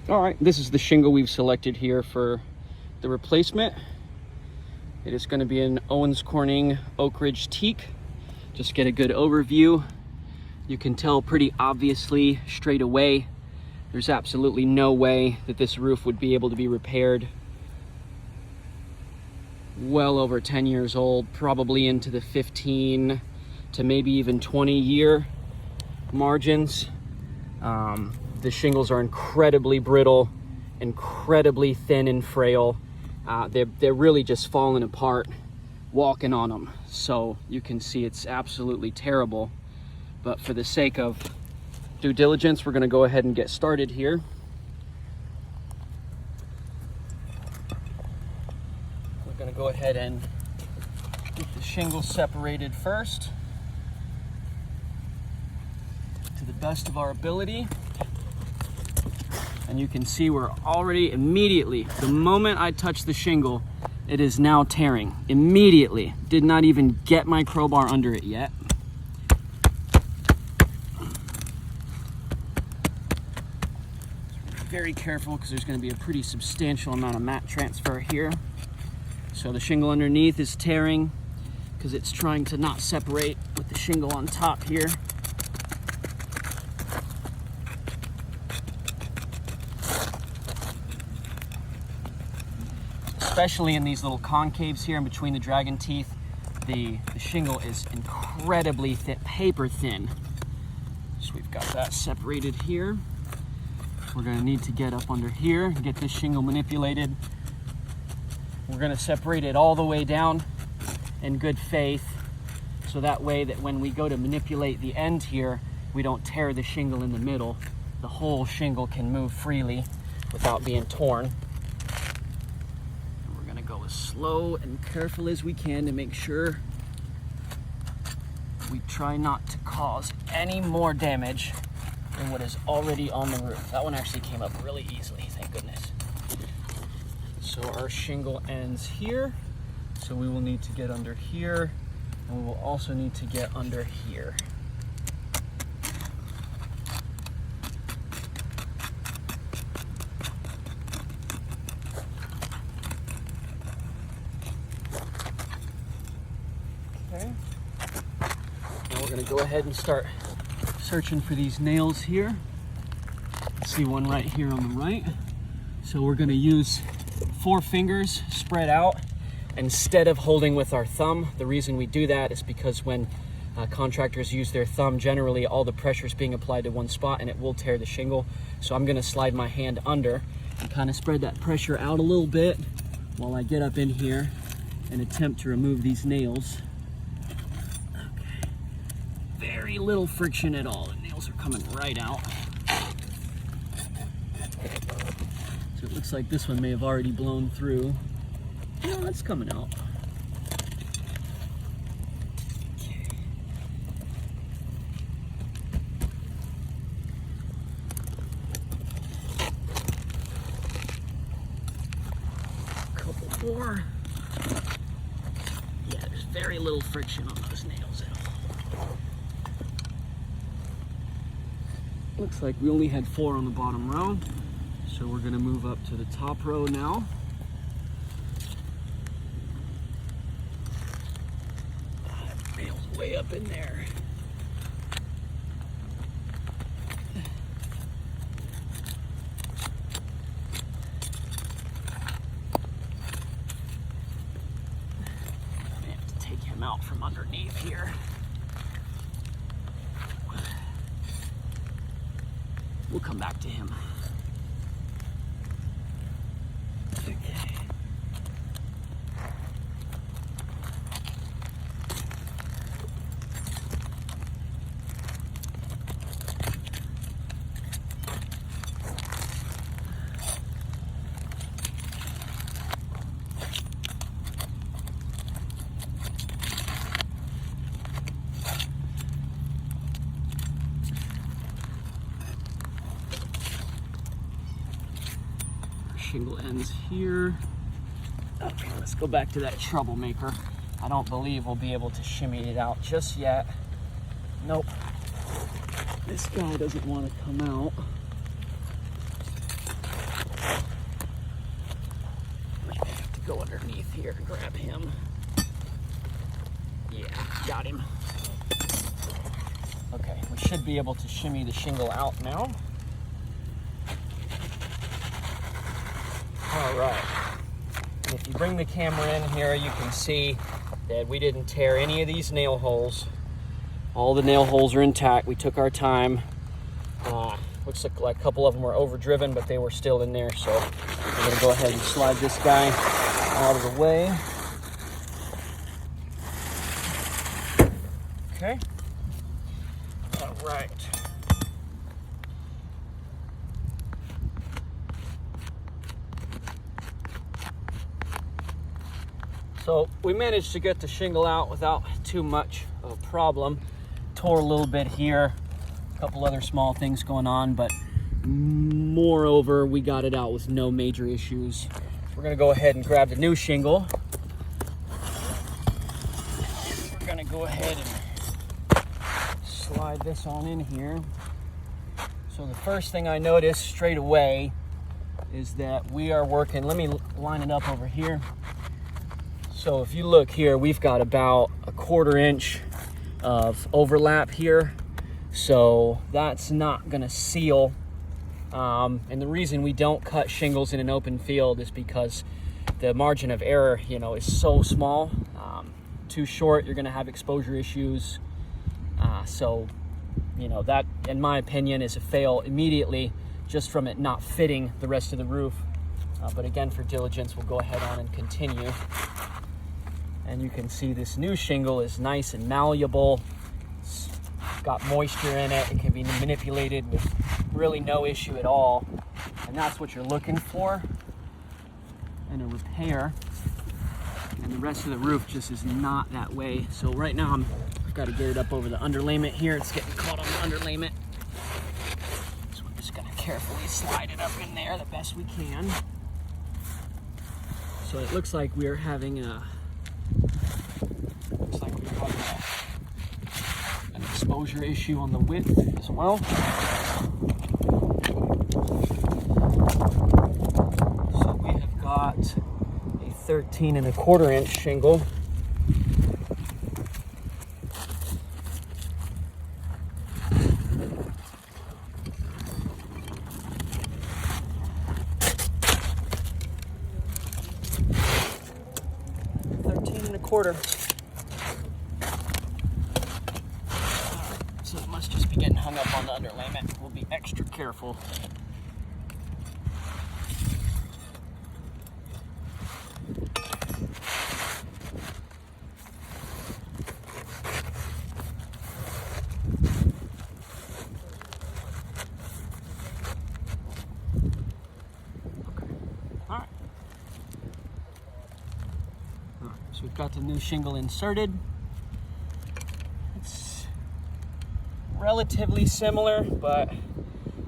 All right, this is the shingle we've selected here for the replacement. It is going to be an Owens Corning Oak Ridge teak. Just get a good overview. You can tell pretty obviously straight away there's absolutely no way that this roof would be able to be repaired. Well over 10 years old, probably into the 15 to maybe even 20-year margins. The shingles are incredibly brittle, incredibly thin and frail. They're really just falling apart walking on them. So you can see it's absolutely terrible. But for the sake of due diligence, we're going to go ahead and get started here. We're going to go ahead and get the shingles separated first to the best of our ability. And you can see we're already immediately, the moment I touch the shingle, it is now tearing. Immediately. Did not even get my crowbar under it yet. Very careful because there's going to be a pretty substantial amount of mat transfer here. So the shingle underneath is tearing because it's trying to not separate with the shingle on top here. Especially in these little concaves here in between the dragon teeth, the shingle is incredibly thin, paper thin. So we've got that separated here. We're going to need to get up under here and get this shingle manipulated. We're going to separate it all the way down in good faith, so that way that when we go to manipulate the end here, we don't tear the shingle in the middle. The whole shingle can move freely without being torn. As slow and careful as we can to make sure we try not to cause any more damage than what is already on the roof. That one actually came up really easily, thank goodness. So our shingle ends here, so we will need to get under here, and we will also need to get under here. Now we're going to go ahead and start searching for these nails here. I see one right here on the right. So we're going to use 4 fingers spread out instead of holding with our thumb. The reason we do that is because when contractors use their thumb, generally all the pressure is being applied to one spot and it will tear the shingle. So I'm going to slide my hand under and kind of spread that pressure out a little bit while I get up in here and attempt to remove these nails. Very little friction at all. The nails are coming right out. So it looks like this one may have already blown through. No, it's coming out. Okay. A couple more. Yeah, there's very little friction on those nails at all. Looks like we only had 4 on the bottom row, so we're going to move up to the top row now. That nail's way up in there. I have to take him out from underneath here. We'll come back to him. Okay. Shingle ends here. Okay, let's go back to that troublemaker. I don't believe we'll be able to shimmy it out just yet. Nope. This guy doesn't want to come out. underneath here, grab him. Yeah, got him. Okay, we should be able to shimmy the shingle out now. All right, and if you bring the camera in here, you can see that we didn't tear any of these nail holes. All the nail holes are intact. We took our time. Looks like a couple of them were overdriven, but they were still in there. So we're gonna go ahead and slide this guy out of the way. Okay. All right. So we managed to get the shingle out without too much of a problem. Tore a little bit here, a couple other small things going on, but moreover, we got it out with no major issues. We're gonna go ahead and grab the new shingle. We're gonna go ahead and slide this on in here. So the first thing I noticed straight away is that we are working, let me line it up over here. So if you look here, we've got about a 1/4 inch of overlap here. So that's not gonna seal. And the reason we don't cut shingles in an open field is because the margin of error, is so small. Too short, you're gonna have exposure issues. So, that, in my opinion, is a fail immediately just from it not fitting the rest of the roof. But again, for diligence, we'll go ahead on and continue. And you can see this new shingle is nice and malleable. It's got moisture in it. It can be manipulated with really no issue at all. And that's what you're looking for in a repair. And the rest of the roof just is not that way. So right now I've got to get it up over the underlayment here. It's getting caught on the underlayment. So we're just gonna carefully slide it up in there the best we can. So it looks like we're having an exposure issue on the width as well. So we have got a 13 1/4 inch shingle. So it must just be getting hung up on the underlayment. We'll be extra careful. So we've got the new shingle inserted. It's relatively similar, but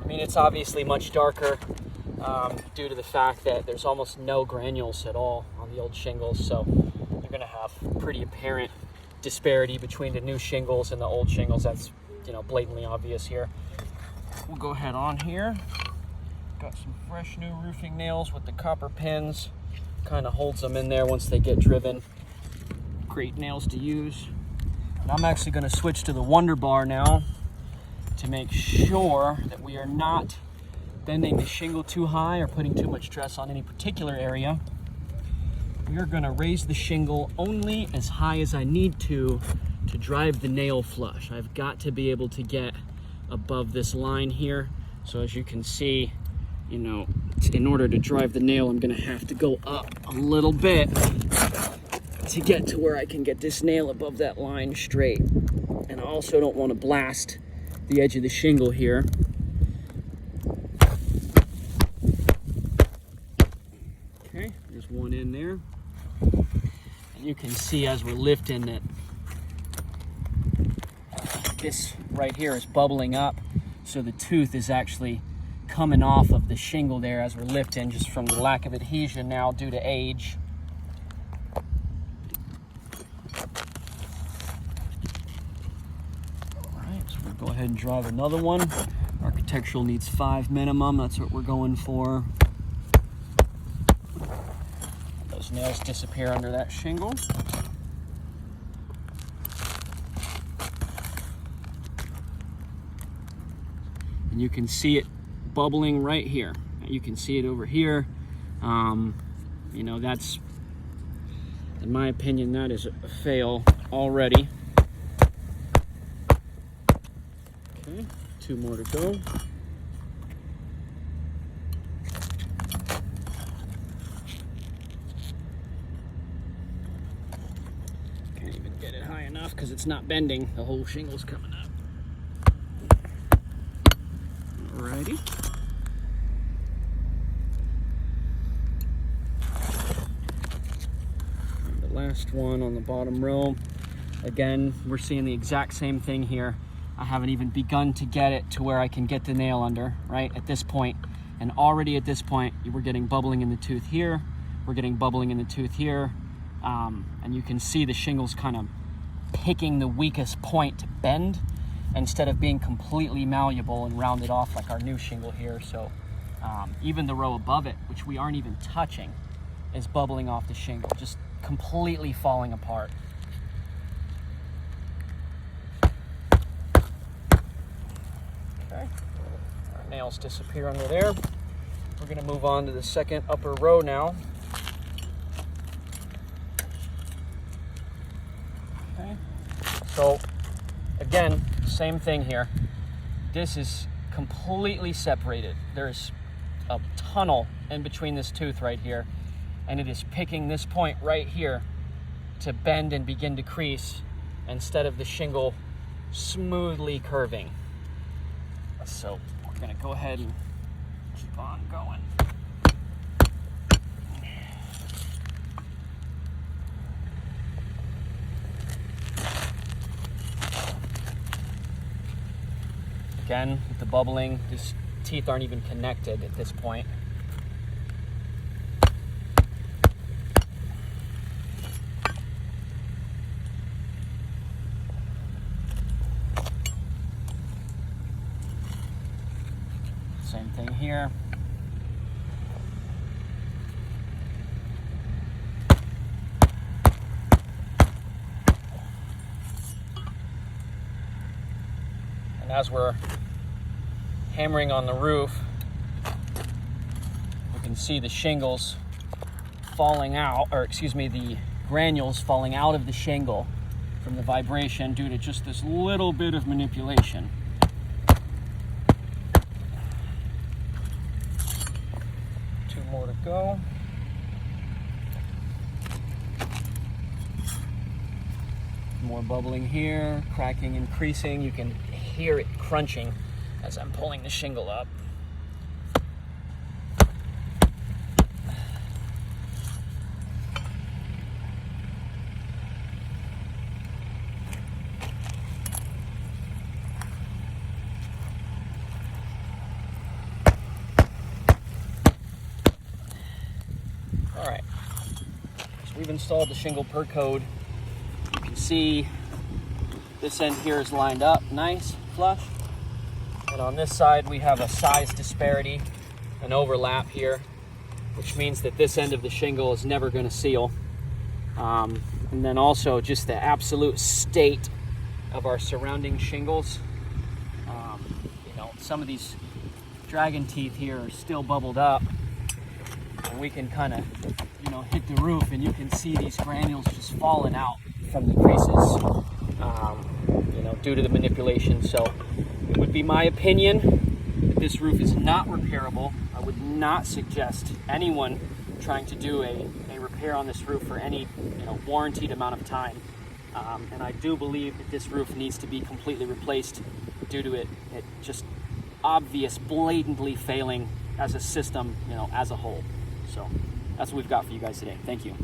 I mean, it's obviously much darker due to the fact that there's almost no granules at all on the old shingles. So you're gonna have pretty apparent disparity between the new shingles and the old shingles. That's, blatantly obvious here. We'll go ahead on here. Got some fresh new roofing nails with the copper pins. Kind of holds them in there once they get driven. Great nails to use. And I'm actually going to switch to the Wonder Bar now to make sure that we are not bending the shingle too high or putting too much stress on any particular area. We are going to raise the shingle only as high as I need to drive the nail flush. I've got to be able to get above this line here. So as you can see, in order to drive the nail, I'm gonna have to go up a little bit to get to where I can get this nail above that line straight. And I also don't want to blast the edge of the shingle here. Okay, there's one in there. And you can see as we're lifting that this right here is bubbling up. So the tooth is actually coming off of the shingle there as we're lifting, just from the lack of adhesion now due to age. Alright, so we'll go ahead and drive another one. Architectural needs 5 minimum, that's what we're going for. Those nails disappear under that shingle. And you can see it bubbling right here. You can see it over here. You know, that's, in my opinion, that is a fail already. Okay, 2 more to go. Can't even get it high enough because it's not bending. The whole shingle's coming up. Alrighty. And the last one on the bottom row. Again, we're seeing the exact same thing here. I haven't even begun to get it to where I can get the nail under, right, at this point. And already at this point, we're getting bubbling in the tooth here. We're getting bubbling in the tooth here. And you can see the shingles kind of picking the weakest point to bend, instead of being completely malleable and rounded off like our new shingle here. So even the row above it, which we aren't even touching, is bubbling off the shingle, just completely falling apart. Okay, our nails disappear under there. We're gonna move on to the second upper row now. Okay, so again, same thing here. This is completely separated. There's a tunnel in between this tooth right here, and it is picking this point right here to bend and begin to crease instead of the shingle smoothly curving. So we're gonna go ahead and keep on going. Again, with the bubbling, these teeth aren't even connected at this point. Same thing here. And as we're hammering on the roof, you can see the shingles falling out, or excuse me, the granules falling out of the shingle from the vibration due to just this little bit of manipulation. Two more to go. More bubbling here, cracking and creasing. You can hear it crunching as I'm pulling the shingle up. All right, so we've installed the shingle per code. You can see this end here is lined up nice, flush. And on this side, we have a size disparity, an overlap here, which means that this end of the shingle is never going to seal. And then also just the absolute state of our surrounding shingles. You know, some of these dragon teeth here are still bubbled up. And we can kind of, you know, hit the roof and you can see these granules just falling out from the creases, you know, due to the manipulation. So it would be my opinion that this roof is not repairable. I would not suggest anyone trying to do a repair on this roof for any, you know, warranted amount of time. And I do believe that this roof needs to be completely replaced due to it just obvious, blatantly failing as a system, you know, as a whole. So that's what we've got for you guys today. Thank you.